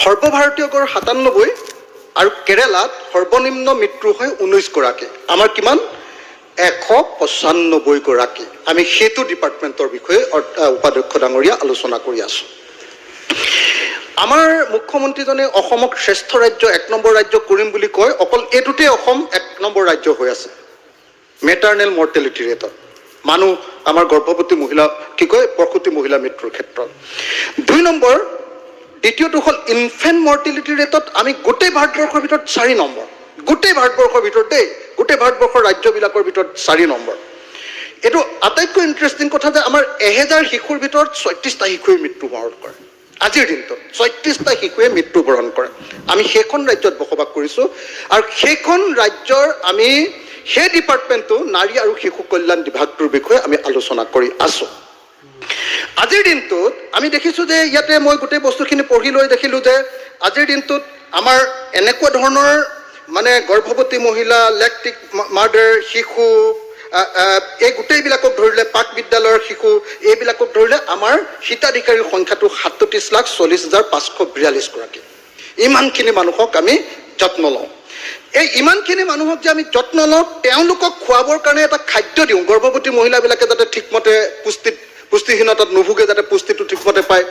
সৰ্বভাৰতীয় গড় 97 আৰু কেৰালাত সৰ্বনিম্ন মৃত্যু হয় 19 গৰাকী। আমাৰ কিমান? 195 গৰাকী। আমি সেইটো ডিপাৰ্টমেণ্টৰ বিষয়ে উপাধ্যক্ষ ডাঙৰীয়া আলোচনা কৰি আছোঁ। আমাৰ মুখ্যমন্ত্ৰীজনে অসমক শ্ৰেষ্ঠ ৰাজ্য 1 নম্বৰ ৰাজ্য কৰিম বুলি কয়, অকল এইটোতে অসম 1 নম্বৰ ৰাজ্য হৈ আছে মেটাৰনেল মৰ্টেলিটি ৰেটত। মানুহ আমাৰ গৰ্ভৱতী মহিলা কি কয় প্ৰসূতি মহিলা মৃত্যুৰ ক্ষেত্ৰত। 2 নম্বৰ, দ্বিতীয়টো হ'ল ইনফেণ্ট মৰ্টেলিটি ৰেটত আমি গোটেই ভাৰতবৰ্ষৰ ভিতৰত 4 নম্বৰ। গোটেই ভাৰতবৰ্ষৰ ভিতৰত দেই, গোটেই ভাৰতবৰ্ষৰ ৰাজ্যবিলাকৰ ভিতৰত 4 নম্বৰ। এইটো আটাইতকৈ ইণ্টাৰেষ্টিং কথা যে আমাৰ 1000 শিশুৰ ভিতৰত 36টা শিশুৱে মৃত্যুবৰণ কৰে। আজিৰ দিনটোত 36টা শিশুৱে মৃত্যুবৰণ কৰে। আমি সেইখন ৰাজ্যত বসবাস কৰিছোঁ আৰু সেইখন ৰাজ্যৰ আমি সেই ডিপাৰ্টমেণ্টটো নাৰী আৰু শিশু কল্যাণ বিভাগটোৰ বিষয়ে আমি আলোচনা কৰি আছোঁ। আজিৰ দিনটোত আমি দেখিছোঁ যে ইয়াতে মই গোটেই বস্তুখিনি পঢ়ি লৈ দেখিলোঁ যে আজিৰ দিনটোত আমাৰ এনেকুৱা ধৰণৰ মানে গৰ্ভৱতী মহিলা, লেকটিক মাৰ্ডাৰ, শিশু, এই গোটেইবিলাকক ধৰিলে পাক বিদ্যালয়ৰ শিশু, এইবিলাকক ধৰিলে আমাৰ হিতাধিকাৰীৰ সংখ্যাটো 37,40,542 গৰাকী। ইমানখিনি মানুহক আমি যত্ন লওঁ। এই ইমানখিনি মানুহক যে আমি যত্ন লওঁ, তেওঁলোকক খুৱাবৰ কাৰণে এটা খাদ্য দিওঁ, গৰ্ভৱতী মহিলাবিলাকে যাতে ঠিকমতে পুষ্টিহীনতাত নুভুগে, যাতে পুষ্টিটো ঠিকমতে পায়।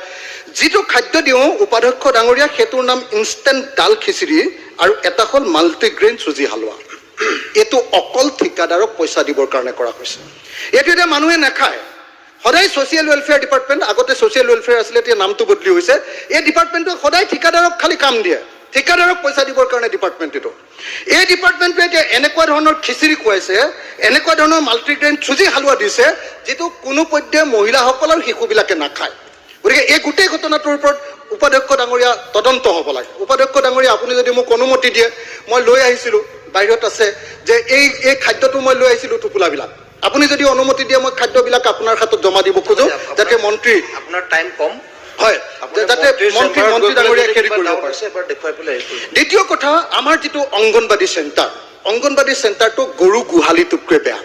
যিটো খাদ্য দিওঁ উপাধ্যক্ষ ডাঙৰীয়া, সেইটোৰ নাম ইনষ্টেণ্ট ডাল খিচিৰি আৰু এটা হ'ল মাল্টিগ্ৰেইন চুজি হালোৱা। এইটো অকল ঠিকাদাৰক পইচা দিবৰ কাৰণে কৰা হৈছে। এইটো এতিয়া মানুহে নাখায়। সদায় ছ'চিয়েল ৱেলফেয়াৰ ডিপাৰ্টমেণ্ট, আগতে ছ'চিয়েল ৱেলফেয়াৰ আছিলে, এতিয়া নামটো বদলি হৈছে। এই ডিপাৰ্টমেণ্টটো সদায় ঠিকাদাৰক খালি কাম দিয়ে, ঠিকাদাৰক পইচা দিবৰ কাৰণে ডিপাৰ্টমেণ্ট এইটো। এই ডিপাৰ্টমেণ্টটোৱে এতিয়া এনেকুৱা ধৰণৰ খিচিৰি খুৱাইছে, এনেকুৱা ধৰণৰ মাল্টিগ্ৰেইন চুজি হালোৱা দিছে, যিটো কোনো পধ্যে মহিলাসকল আৰু শিশুবিলাকে নাখায়। গতিকে এই গোটেই ঘটনাটোৰ ওপৰত উপাধ্যক্ষ ডাঙৰীয়া তদন্ত হ'ব লাগে। উপাধ্যক্ষ ডাঙৰীয়া, আপুনি যদি মোক অনুমতি দিয়ে, মই লৈ আহিছিলোঁ, বাহিৰত আছে যে এই খাদ্যটো মই লৈ আহিছিলোঁ টোপোলাবিলাক। আপুনি যদি অনুমতি দিয়ে, মই খাদ্যবিলাক আপোনাৰ হাতত জমা দিব খোজো, যাতে মন্ত্ৰী, আপোনাৰ টাইম কম হয়, যাতে মন্ত্ৰী ডাঙৰীয়া খেৰি কৰিব পাৰে। দ্বিতীয় কথা, আমাৰ যিটো অংগনবাদী চেণ্টাৰটো গৰু গোহালিটোতকৈ বেয়া।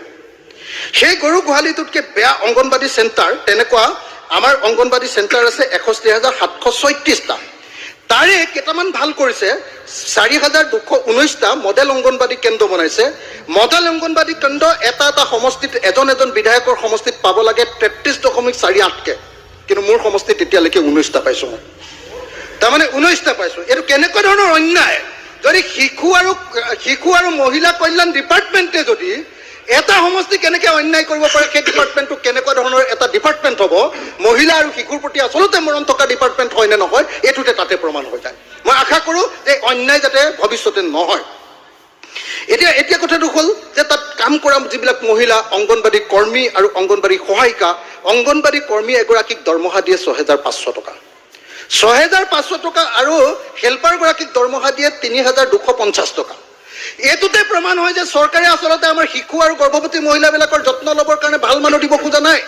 সেই গৰু গোহালিটোতকৈ বেয়া অংগনবাদী চেণ্টাৰ তেনেকুৱা আমাৰ অংগনবাদী চেণ্টাৰ আছে 61,736টা। তাৰে কেইটামান ভাল কৰিছে, 4,219টা মডেল অংগনবাদী কেন্দ্ৰ বনাইছে। মডেল অংগনবাদী কেন্দ্ৰ এটা সমষ্টিত এজন বিধায়কৰ সমষ্টিত পাব লাগে 33.48কে, কিন্তু মোৰ সমষ্টিত এতিয়ালৈকে 19টা পাইছোঁ মই। তাৰমানে 19টা পাইছোঁ। এইটো কেনেকুৱা ধৰণৰ অন্যায়? যদি শিশু আৰু মহিলা কল্যাণ ডিপাৰ্টমেণ্টে যদি এটা সমষ্টি কেনেকৈ অন্যায় কৰিব পাৰে, সেই ডিপাৰ্টমেণ্টটো কেনেকুৱা ধৰণৰ এটা ডিপাৰ্টমেণ্ট হ'ব, মহিলা আৰু শিশুৰ প্ৰতি আচলতে মৰম থকা ডিপাৰ্টমেণ্ট হয় নে নহয়, এইটোতে তাতে প্ৰমাণ হৈ যায়। মই আশা কৰোঁ যে অন্যায় যাতে ভৱিষ্যতে নহয়। এতিয়া কথাটো হ'ল যে তাত কাম কৰা যিবিলাক মহিলা অংগনবাদী কৰ্মী আৰু অংগনবাদী সহায়িকা, অংগনবাদী কৰ্মী এগৰাকীক দৰমহা দিয়ে 6,500 টকা, 6,500 টকা, আৰু হেল্পাৰগৰাকীক দৰমহা দিয়ে 3,250 টকা। এইটোতে প্ৰমাণ হয় যে চৰকাৰে আচলতে আমাৰ শিশু আৰু গৰ্ভৱতী মহিলাবিলাকৰ যত্ন ল'বৰ কাৰণে ভাল মানুহ দিব খোজা নাই।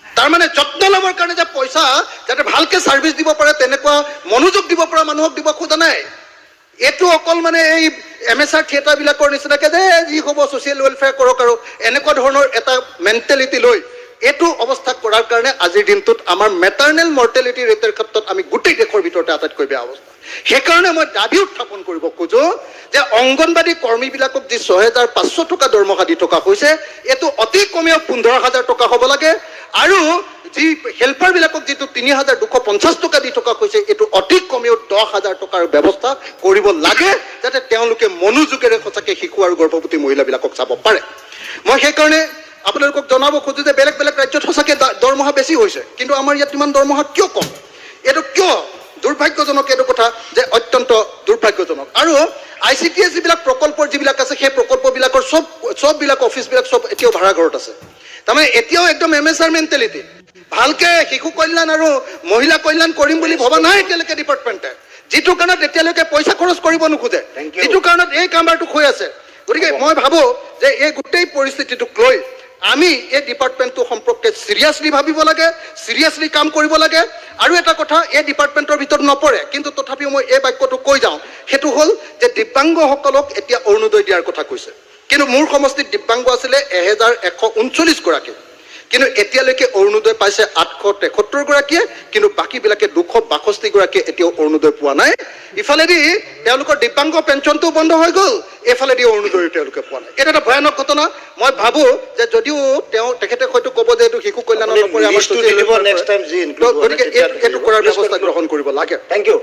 তাৰমানে যত্ন ল'বৰ কাৰণে যে পইচা যাতে ভালকে ছাৰ্ভিচ দিব পাৰে, তেনেকুৱা মনোযোগ দিব পৰা মানুহক দিব খোজা নাই। এইটো অকল মানে এই MSR থিয়েটাৰবিলাকৰ নিচিনাকে যে যি হ'ব ছ'চিয়েল ৱেলফেয়াৰ কৰক আৰু এনেকুৱা ধৰণৰ এটা মেণ্টেলিটি লৈ এইটো অৱস্থা কৰাৰ কাৰণে আজিৰ দিনটোত আমাৰ মেটাৰনেল মৰ্টেলিটি ৰেটৰ ক্ষেত্ৰত আমি গোটেই দেশৰ ভিতৰতে আটাইতকৈ বেয়া অৱস্থা। সেইকাৰণে মই দাবী উত্থাপন কৰিব খোজো যে অংগনবাদী কৰ্মীবিলাকক যি 6,500 টকা দৰমহা দি থকা হৈছে, এইটো অতি কমেও 15,000 টকা হ'ব লাগে, আৰু যি হেল্পাৰবিলাকক যিটো 3,250 টকা দি থকা হৈছে, এইটো অতি কমেও 10,000 টকাৰ ব্যৱস্থা কৰিব লাগে, যাতে তেওঁলোকে মনোযোগেৰে সঁচাকৈ শিশু আৰু গৰ্ভৱতী মহিলাবিলাকক চাব পাৰে। মই সেইকাৰণে আপোনালোকক জনাব খোজো যে বেলেগ ৰাজ্যত সঁচাকৈ দৰমহা বেছি হৈছে, কিন্তু আমাৰ ইয়াত ইমান দৰমহা কিয় কম? এইটো কিয় দুৰ্ভাগ্যজনক? এইটো কথা যে অত্যন্ত দুৰ্ভাগ্যজনক। আৰু ICTS যিবিলাক প্ৰকল্পৰ যিবিলাক আছে, সেই প্ৰকল্পবিলাকৰ চববিলাক অফিচবিলাক চব এতিয়াও ভাড়াঘৰত আছে। তাৰমানে এতিয়াও একদম MSR মেণ্টেলিটি। ভালকে শিশু কল্যাণ আৰু মহিলা কল্যাণ কৰিম বুলি ভবা নাই এতিয়ালৈকে ডিপাৰ্টমেণ্টে, যিটো কাৰণত এতিয়ালৈকে পইচা খৰচ কৰিব নোখোজে, যিটো কাৰণত এই কামবাৰটো হৈ আছে। গতিকে মই ভাবোঁ যে এই গোটেই পৰিস্থিতিটোক লৈ আমি এই ডিপাৰ্টমেণ্টটো সম্পৰ্কে চিৰিয়াছলি ভাবিব লাগে, চিৰিয়াছলি কাম কৰিব লাগে। আৰু এটা কথা, এই ডিপাৰ্টমেণ্টৰ ভিতৰত নপৰে, কিন্তু তথাপিও মই এই বাক্যটো কৈ যাওঁ, সেইটো হ'ল যে দিব্যাংগসকলক এতিয়া অৰুণোদয় দিয়াৰ কথা কৈছে, কিন্তু মোৰ সমষ্টিত দিব্যাংগ আছিলে 1,139 গৰাকী, কিন্তু এতিয়ালৈকে অৰুণোদয় পাইছে 873 গৰাকীয়ে, কিন্তু বাকীবিলাকে 262 গৰাকীয়ে এতিয়াও অৰুণোদয় পোৱা নাই। ইফালেদি তেওঁলোকৰ দিব্যাংগ পেঞ্চনটো বন্ধ হৈ গ'ল, এইফালেদি অৰুণোদয় তেওঁলোকে পোৱা নাই। এটা এটা ভয়ানক ঘটনা। মই ভাবোঁ যে যদিও তেখেতে হয়তো ক'ব যে এইটো শিশু কল্যাণৰ নপৰে, গতিকে এইটো কৰাৰ ব্যৱস্থা গ্ৰহণ কৰিব লাগে। Thank you.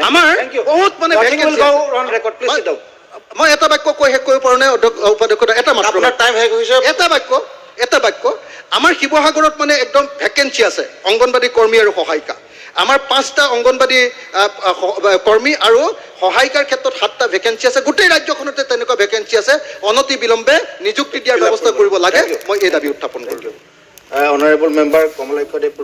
আমাৰ বহুত মানে Nothing will go on record. Please sit down. মই এটা বাক্য কৈ শেষ কৰিব পৰা নাই উপাধ্যক্ষ, এটা মাত্ৰ আপোনাৰ টাইম শেষ হৈছে। এটা বাক্য আমাৰ শিৱসাগৰত মানে একদম ভেকেঞ্চি আছে অংগনবাদী কৰ্মী আৰু সহায়িকা। আমাৰ 5টা অংগনবাদী কৰ্মী আৰু সহায়িকাৰ ক্ষেত্ৰত 7টা ভেকেঞ্চি আছে। গোটেই ৰাজ্যখনতে তেনেকুৱা ভেকেঞ্চি আছে। অনতি বিলম্বে নিযুক্তি দিয়াৰ ব্যৱস্থা কৰিব লাগে। মই এই দাবী উত্থাপন কৰিলোঁ। Honorable Member Kamalaksha Dev.